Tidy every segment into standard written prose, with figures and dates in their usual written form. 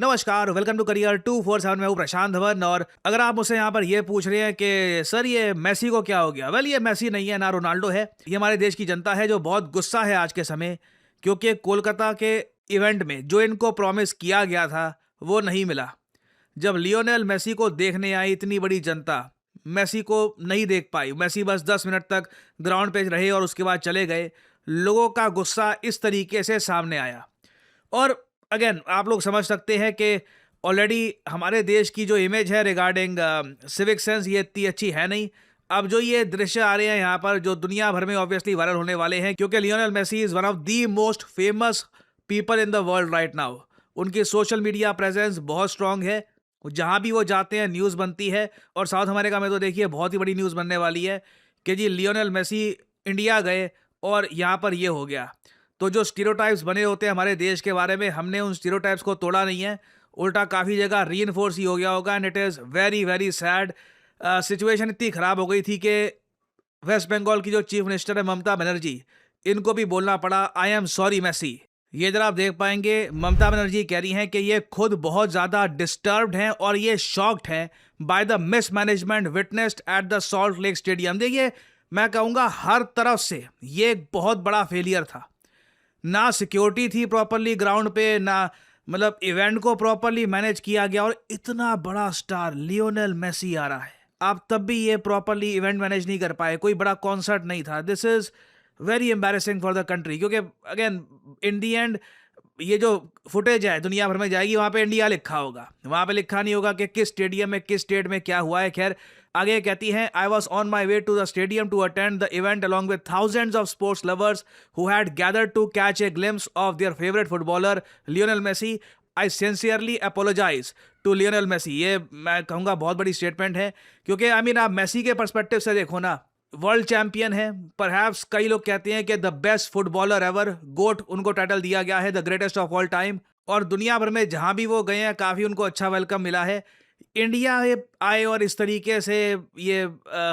नमस्कार, welcome to career 247। मैं हूँ प्रशांत धवन। और अगर आप मुझसे यहाँ पर ये पूछ रहे हैं कि सर ये मेसी को क्या हो गया, वेल ये मेसी नहीं है ना रोनाल्डो है, ये हमारे देश की जनता है जो बहुत गुस्सा है आज के समय, क्योंकि कोलकाता के इवेंट में जो इनको प्रॉमिस किया गया था वो नहीं मिला। जब लियोनेल मेसी को देखने आई इतनी बड़ी जनता, मेसी को नहीं देख पाई। मेसी बस 10 मिनट तक ग्राउंड पे रहे और उसके बाद चले गए। लोगों का गुस्सा इस तरीके से सामने आया। और अगेन आप लोग समझ सकते हैं कि ऑलरेडी हमारे देश की जो इमेज है रिगार्डिंग सिविक सेंस ये इतनी अच्छी है नहीं। अब जो ये दृश्य आ रहे हैं यहाँ पर जो दुनिया भर में ऑब्वियसली वायरल होने वाले हैं, क्योंकि Lionel Messi is one of the most famous people in the world right now. उनकी सोशल मीडिया प्रेजेंस बहुत स्ट्रांग है। जहाँ भी वो जाते हैं न्यूज़ बनती है। और साउथ अमेरिका में तो देखिए बहुत ही बड़ी न्यूज़ बनने वाली है कि जी लियोनेल मेसी इंडिया गए और यहाँ पर ये हो गया। तो जो स्टीरियोटाइप्स बने होते हैं हमारे देश के बारे में, हमने उन स्टीरियोटाइप्स को तोड़ा नहीं है, उल्टा काफ़ी जगह रीइंफोर्स ही हो गया होगा। And it is very very sad. Situation इतनी ख़राब हो गई थी कि वेस्ट बंगाल की जो चीफ मिनिस्टर है ममता बनर्जी, इनको भी बोलना पड़ा आई एम सॉरी मेसी। ये इधर आप देख पाएंगे ममता बनर्जी कह रही हैं कि ये खुद बहुत ज़्यादा डिस्टर्ब्ड हैं और ये शॉक्ड हैं by the mismanagement witnessed at the salt lake stadium. देखिए मैं कहूँगा हर तरफ से ये एक बहुत बड़ा फेलियर था। ना सिक्योरिटी थी प्रॉपरली ग्राउंड पे, ना मतलब इवेंट को प्रॉपरली मैनेज किया गया। और इतना बड़ा स्टार लियोनेल मेसी आ रहा है, आप तब भी ये प्रॉपरली इवेंट मैनेज नहीं कर पाए। कोई बड़ा कॉन्सर्ट नहीं था। This is very embarrassing for the country, क्योंकि अगेन इन दी एंड ये जो फुटेज है दुनिया भर में जाएगी, वहाँ पे इंडिया लिखा होगा, वहाँ पे लिखा नहीं होगा कि किस स्टेडियम में किस स्टेट में क्या हुआ है। खैर आगे कहती हैं I was on my way to the stadium to attend the event along with thousands of sports lovers who had gathered to catch a glimpse of their favourite footballer Lionel Messi. I sincerely apologise to Lionel Messi. ये मैं कहूँगा बहुत बड़ी statement है, क्योंकि I mean आप Messi के perspective से देखो ना, वर्ल्ड चैंपियन है, परहैप्स कई लोग कहते हैं कि द बेस्ट फुटबॉलर एवर, गोट उनको टाइटल दिया गया है, the greatest of all time. और दुनिया भर में जहां भी वो गए हैं काफ़ी उनको अच्छा वेलकम मिला है। इंडिया आए और इस तरीके से ये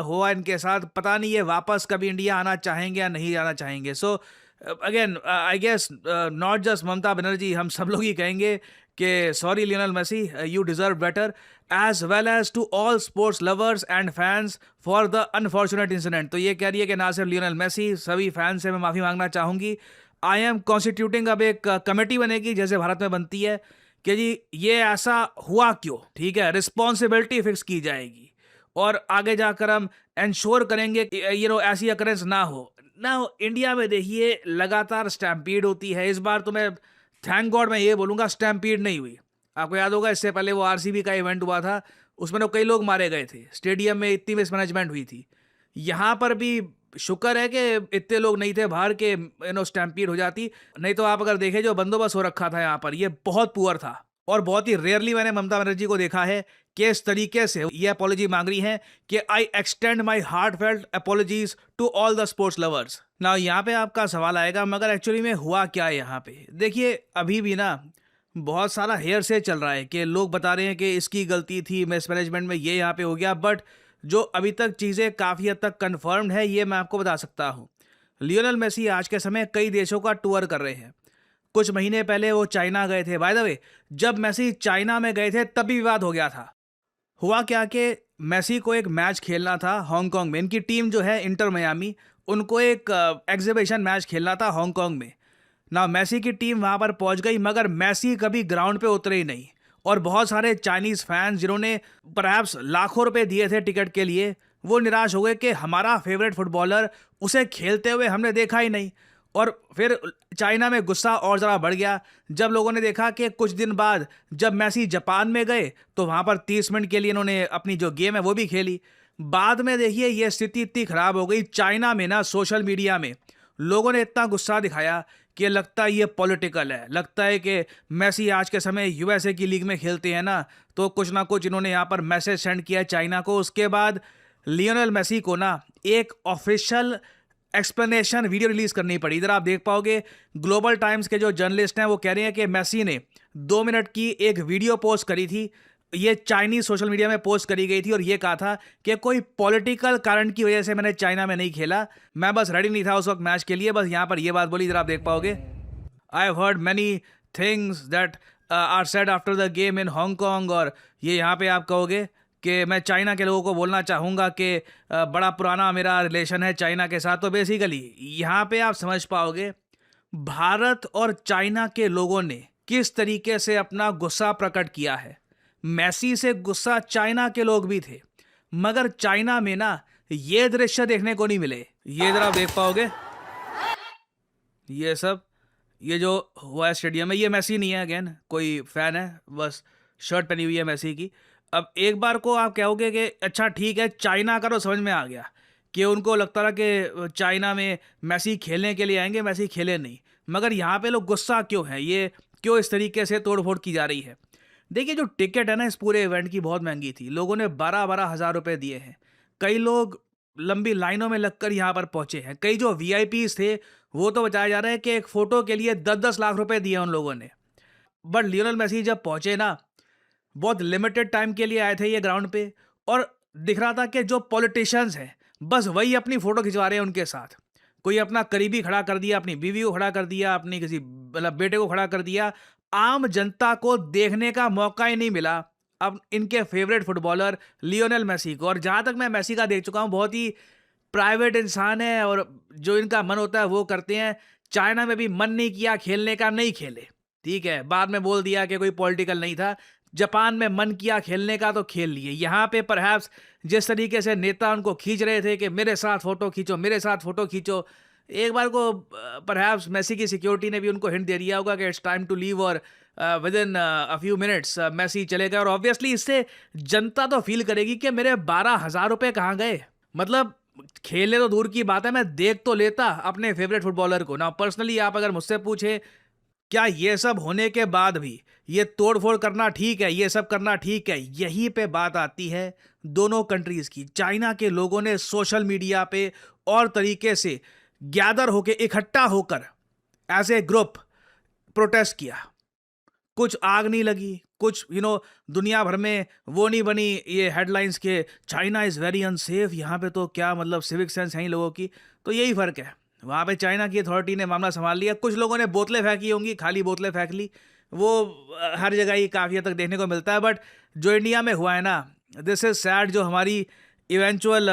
हुआ इनके साथ, पता नहीं ये वापस कभी इंडिया आना चाहेंगे या नहीं आना चाहेंगे। So again I guess not just Mamata Banerjee, हम सब लोग ही कहेंगे कि sorry Lionel Messi, you deserve better, as well as to all sports lovers and fans for the unfortunate incident. तो ये कह रही है कि ना सिर्फ लियोनेल मेसी, सभी फैंस से मैं माफ़ी मांगना चाहूँगी। आई एम कॉन्स्टिट्यूटिंग, अब एक कमेटी बनेगी जैसे भारत में बनती है कि जी ये ऐसा हुआ क्यों, ठीक है, रिस्पॉन्सिबिलिटी फिक्स की जाएगी और आगे जाकर हम इंश्योर करेंगे कि ऐसी अकरेंस ना हो। इंडिया में देखिए लगातार स्टैम्पीड होती है। इस बार तो मैं थैंक गॉड मैं ये बोलूँगा स्टैम्पीड नहीं हुई। आपको याद होगा इससे पहले वो आरसीबी का इवेंट हुआ था, उसमें तो कई लोग मारे गए थे, स्टेडियम में इतनी मिसमैनेजमेंट हुई थी। यहाँ पर भी शुक्र है कि इतने लोग नहीं थे बाहर के स्टैम्पीड हो जाती, नहीं तो आप अगर देखें जो बंदोबस्त हो रखा था यहाँ पर ये बहुत पुअर था। और बहुत ही रेयरली मैंने ममता बनर्जी को देखा है कि इस तरीके से ये अपॉलॉजी मांग रही हैं कि I extend my heartfelt apologies to all the sports lovers. ना यहाँ पे आपका सवाल आएगा मगर एक्चुअली में हुआ क्या है यहाँ पे। देखिए अभी भी ना बहुत सारा हेयर से चल रहा है कि लोग बता रहे हैं कि इसकी गलती थी, मिसमैनेजमेंट में ये यहाँ पे हो गया। बट जो अभी तक चीज़ें काफ़ी हद तक कन्फर्म्ड है ये मैं आपको बता सकता हूँ। लियोनेल मेसी आज के समय कई देशों का टूर कर रहे हैं। कुछ महीने पहले वो चाइना गए थे। बाय द वे जब मेसी चाइना में गए थे तब भी विवाद हो गया था। हुआ क्या कि मेसी को एक मैच खेलना था हांगकांग में, इनकी टीम जो है इंटर मियामी, उनको एक एग्जीबिशन मैच खेलना था हांगकांग में ना। मेसी की टीम वहाँ पर पहुँच गई मगर मेसी कभी ग्राउंड पे उतरे ही नहीं। और बहुत सारे चाइनीज़ फैंस जिन्होंने परहैप्स लाखों रुपए दिए थे टिकट के लिए, वो निराश हो गए कि हमारा फेवरेट फुटबॉलर उसे खेलते हुए हमने देखा ही नहीं। और फिर चाइना में गुस्सा और ज़रा बढ़ गया जब लोगों ने देखा कि कुछ दिन बाद जब मेसी जापान में गए तो वहाँ पर 30 मिनट के लिए इन्होंने अपनी जो गेम है वो भी खेली। बाद में देखिए ये स्थिति इतनी ख़राब हो गई चाइना में ना, सोशल मीडिया में लोगों ने इतना गुस्सा दिखाया कि लगता है ये पॉलिटिकल है। लगता है कि मेसी आज के समय यूएसए की लीग में खेलते हैं ना, तो कुछ ना कुछ इन्होंने यहाँ पर मैसेज सेंड किया चाइना को। उसके बाद लियोनेल मेसी को ना एक ऑफिशियल एक्सप्लेनेशन वीडियो रिलीज करनी पड़ी। इधर आप देख पाओगे ग्लोबल टाइम्स के जो जर्नलिस्ट हैं वो कह रहे हैं कि मेसी ने 2 मिनट की एक वीडियो पोस्ट करी थी, ये चाइनीज सोशल मीडिया में पोस्ट करी गई थी और ये कहा था कि कोई पॉलिटिकल कारण की वजह से मैंने चाइना में नहीं खेला, मैं बस रेडी नहीं था उस वक्त मैच के लिए, बस यहाँ पर ये बात बोली। इधर आप देख पाओगे I have heard many things that are said after the game in Hong Kong, और ये यहाँ पे आप कहोगे कि मैं चाइना के लोगों को बोलना चाहूँगा कि बड़ा पुराना मेरा रिलेशन है चाइना के साथ। तो बेसिकली यहाँ पे आप समझ पाओगे भारत और चाइना के लोगों ने किस तरीके से अपना गुस्सा प्रकट किया है। मैसी से गुस्सा चाइना के लोग भी थे, मगर चाइना में ना ये दृश्य देखने को नहीं मिले। ये जरा देख पाओगे, ये सब ये जो हुआ है स्टेडियम में, ये मैसी नहीं है, अगेन कोई फैन है, बस शर्ट पहनी हुई है मैसी की। अब एक बार को आप कहोगे कि अच्छा ठीक है, चाइना का तो समझ में आ गया कि उनको लगता रहा कि चाइना में मैसी खेलने के लिए आएंगे, मैसी खेले नहीं। मगर यहाँ पे लोग गुस्सा क्यों है, ये क्यों इस तरीके से तोड़फोड़ की जा रही है? देखिए, जो टिकट है ना इस पूरे इवेंट की बहुत महंगी थी, लोगों ने 12-12 हज़ार रुपये दिए हैं। कई लोग लंबी लाइनों में लगकर यहाँ पर पहुंचे हैं। कई जो वीआईपीज थे वो तो बताया जा रहा है कि एक फोटो के लिए 10-10 लाख रुपए दिए उन लोगों ने। बट लियोनेल मेसी जब पहुंचे ना, बहुत लिमिटेड टाइम के लिए आए थे ये ग्राउंड पे, और दिख रहा था कि जो पॉलिटिशियंस हैं बस वही अपनी फोटो खिंचवा रहे हैं उनके साथ। कोई अपना करीबी खड़ा कर दिया, अपनी बीवी को खड़ा कर दिया, अपनी किसी मतलब बेटे को खड़ा कर दिया। आम जनता को देखने का मौका ही नहीं मिला अब इनके फेवरेट फुटबॉलर लियोनेल मेसी को। और जहाँ तक मैं मेसी का देख चुका हूँ, बहुत ही प्राइवेट इंसान है और जो इनका मन होता है वो करते हैं। चाइना में भी मन नहीं किया खेलने का, नहीं खेले, ठीक है, बाद में बोल दिया कि कोई पॉलिटिकल नहीं था। जापान में मन किया खेलने का तो खेल लिए। यहाँ पे परहैप्स जिस तरीके से नेता उनको खींच रहे थे कि मेरे साथ फोटो खींचो, मेरे साथ फोटो खींचो, एक बार को परहैप्स मेसी की सिक्योरिटी ने भी उनको हिंट दे दिया होगा कि इट्स टाइम टू लीव, और within a few minutes Messi चले गए। और ऑब्वियसली इससे जनता तो फील करेगी कि मेरे 12,000 रुपये कहाँ गए। मतलब खेलने तो दूर की बात है, मैं देख तो लेता अपने फेवरेट फुटबॉलर को ना। पर्सनली आप अगर मुझसे पूछे क्या ये सब होने के बाद भी ये तोड़फोड़ करना ठीक है, ये सब करना ठीक है, यहीं पे बात आती है दोनों कंट्रीज की। चाइना के लोगों ने सोशल मीडिया पे और तरीके से गैदर होके, इकट्ठा होकर एज ए ग्रुप प्रोटेस्ट किया। कुछ आग नहीं लगी, कुछ दुनिया भर में वो नहीं बनी ये हेडलाइंस के चाइना इज़ वेरी अनसेफ। यहाँ पे तो क्या मतलब सिविक सेंस है इन लोगों की। तो यही फ़र्क है, वहाँ पे चाइना की अथॉरिटी ने मामला संभाल लिया। कुछ लोगों ने बोतलें फेंकी होंगी, खाली बोतलें फेंक ली, वो हर जगह ही काफ़ी हद तक देखने को मिलता है। बट जो इंडिया में हुआ है ना, दिस इज़ सैड। जो हमारी इवेंचुअल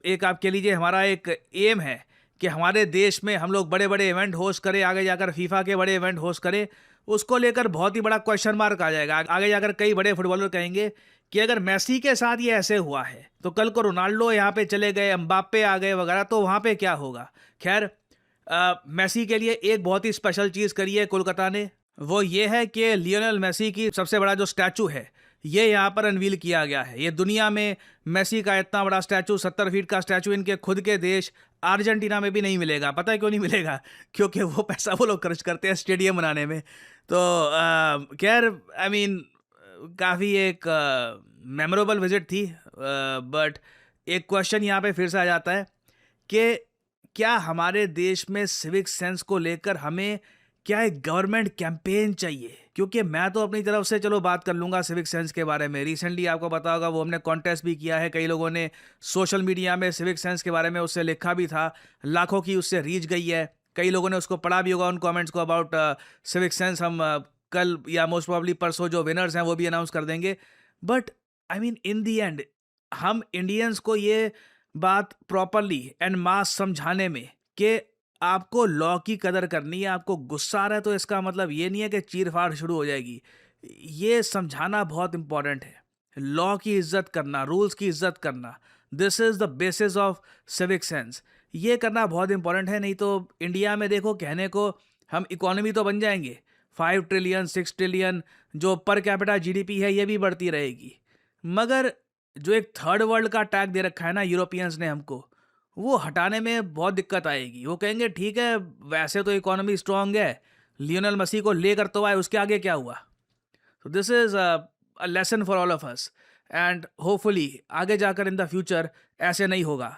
एक आप कह लीजिए हमारा एक एम है कि हमारे देश में हम लोग बड़े बड़े इवेंट होस्ट करें, आगे जाकर फीफा के बड़े इवेंट होस्ट करें, उसको लेकर बहुत ही बड़ा क्वेश्चन मार्क आ जाएगा। आगे जाकर कई बड़े फुटबॉलर कहेंगे कि अगर मेसी के साथ ये ऐसे हुआ है तो कल को रोनाल्डो यहाँ पे चले गए, एम्बाप्पे आ गए वगैरह, तो वहाँ पे क्या होगा। खैर, मेसी के लिए एक बहुत ही स्पेशल चीज़ करी है कोलकाता ने, वो ये है कि लियोनेल मेसी की सबसे बड़ा जो स्टैचू है ये यहाँ पर अनवील किया गया है। ये दुनिया में मेसी का इतना बड़ा स्टैचू, 70 फीट का स्टैचू, इनके खुद के देश अर्जेंटीना में भी नहीं मिलेगा। पता है क्यों नहीं मिलेगा? क्योंकि वो पैसा वो लोग खर्च करते हैं स्टेडियम बनाने में। तो खैर, आई मीन काफ़ी एक मेमोरेबल विजिट थी। बट एक क्वेश्चन यहाँ पे फिर से आ जाता है कि क्या हमारे देश में सिविक सेंस को लेकर हमें क्या एक गवर्नमेंट कैंपेन चाहिए? क्योंकि मैं तो अपनी तरफ से चलो बात कर लूँगा सिविक सेंस के बारे में। रिसेंटली आपको पता होगा वो हमने कॉन्टेस्ट भी किया है, कई लोगों ने सोशल मीडिया में सिविक सेंस के बारे में उससे लिखा भी था, लाखों की उससे रीच गई है। कई लोगों ने उसको पढ़ा भी होगा उन कमेंट्स को अबाउट सिविक सेंस। हम कल या मोस्ट प्रॉब्ली परसों जो विनर्स हैं वो भी अनाउंस कर देंगे। But I mean in the and हम इंडियंस को ये बात प्रॉपरली एंड मास समझाने में कि आपको लॉ की कदर करनी है, आपको गुस्सा आ रहा है तो इसका मतलब ये नहीं है कि चीर फाड़ शुरू हो जाएगी। ये समझाना बहुत इंपॉर्टेंट है। लॉ की इज्जत करना, रूल्स की इज्जत करना, this is the basis of civic sense. ये करना बहुत इंपॉर्टेंट है। नहीं तो इंडिया में देखो, कहने को हम इकोनॉमी तो बन जाएंगे, 5 ट्रिलियन 6 ट्रिलियन जो पर कैपिटा जीडीपी है ये भी बढ़ती रहेगी, मगर जो एक थर्ड वर्ल्ड का टैग दे रखा है ना यूरोपियंस ने हमको, वो हटाने में बहुत दिक्कत आएगी। वो कहेंगे ठीक है वैसे तो इकोनॉमी स्ट्रांग है, लियोनेल मेसी को लेकर तो आए, उसके आगे क्या हुआ। तो this is a lesson for all of us and hopefully आगे जाकर इन द फ्यूचर ऐसे नहीं होगा।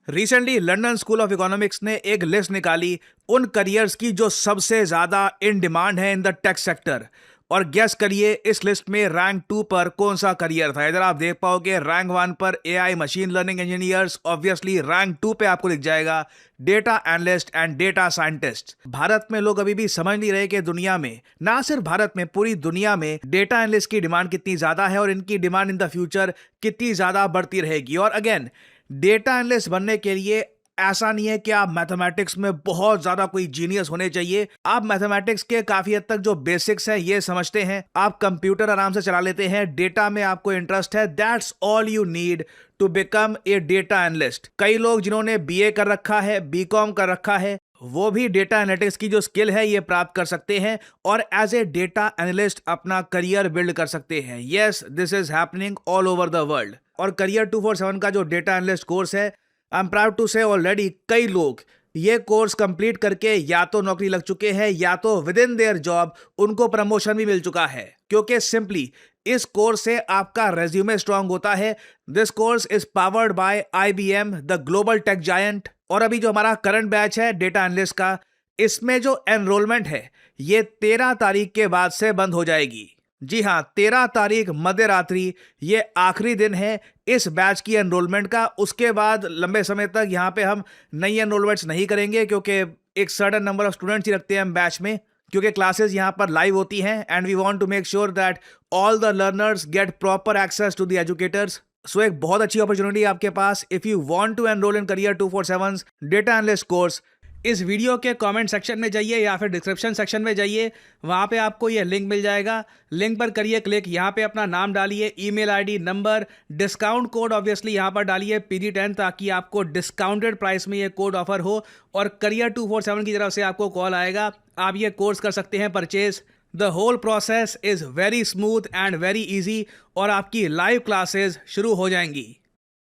Recently London school of economics ने एक लिस्ट निकाली उन करियर्स की जो सबसे ज़्यादा इन डिमांड है इन द टेक सेक्टर, और गेस करिए इस लिस्ट में रैंक 2 पर कौन सा करियर था। इधर आप देख पाओगे रैंक 1 पर AI machine learning engineers, obviously rank 2 पे आपको दिख जाएगा data analyst and data scientist. Bharat में लोग अभी भी समझ नहीं रहे कि दुनिया में, ना सिर्फ भारत में, पूरी दुनिया में डेटा एनालिस्ट की डिमांड कितनी ज्यादा है और इनकी डिमांड इन द फ्यूचर कितनी ज्यादा बढ़ती रहेगी। और अगेन, डेटा एनालिस्ट बनने के लिए ऐसा नहीं है कि आप मैथमेटिक्स में बहुत ज्यादा कोई जीनियस होने चाहिए। आप मैथमेटिक्स के काफी हद तक जो बेसिक्स हैं ये समझते हैं, आप कंप्यूटर आराम से चला लेते हैं, डेटा में आपको इंटरेस्ट है, that's all you need to become a data analyst. कई लोग जिन्होंने बीए कर रखा है, बीकॉम कर रखा है, वो भी डेटा एनालिटिक्स की जो स्किल है ये प्राप्त कर सकते हैं और एज ए डेटा एनालिस्ट अपना करियर बिल्ड कर सकते हैं। Yes, this is happening all over the world. और करियर 247 का जो डेटा एनालिस्ट कोर्स है, आई एम प्राउड टू से ऑलरेडी कई लोग ये कोर्स कंप्लीट करके या तो नौकरी लग चुके हैं या तो विद इन देयर जॉब उनको प्रमोशन भी मिल चुका है, क्योंकि सिंपली इस कोर्स से आपका रेज्यूमे स्ट्रांग होता है। This course is powered by IBM, the global tech giant. और अभी जो हमारा करंट बैच है डेटा एनालिस्ट का, इसमें जो एनरोलमेंट है ये 13 तारीख के बाद से बंद हो जाएगी। जी हाँ, 13 तारीख मध्य रात्रि ये आखिरी दिन है इस बैच की एनरोलमेंट का। उसके बाद लंबे समय तक यहाँ पे हम नई एनरोलमेंट्स नहीं करेंगे, क्योंकि एक सर्टेन नंबर ऑफ स्टूडेंट्स ही रखते हैं हम बैच में, क्योंकि क्लासेस यहाँ पर लाइव होती हैं and we want to make sure that all the learners get proper access to the educators. So एक बहुत अच्छी अपॉर्चुनिटी है आपके पास if you want to enrol in Career 247 data analyst course. इस वीडियो के कमेंट सेक्शन में जाइए या फिर डिस्क्रिप्शन सेक्शन में जाइए, वहाँ पे आपको ये लिंक मिल जाएगा। लिंक पर करिए क्लिक, यहाँ पे अपना नाम डालिए, email ID, number, discount code obviously यहाँ पर डालिए PG10, ताकि आपको डिस्काउंटेड प्राइस में ये कोड ऑफर हो और करियर 247 की तरफ से आपको कॉल आएगा, आप ये कोर्स कर सकते हैं purchase. The whole process is very smooth and very easy और आपकी लाइव क्लासेज शुरू हो जाएंगी।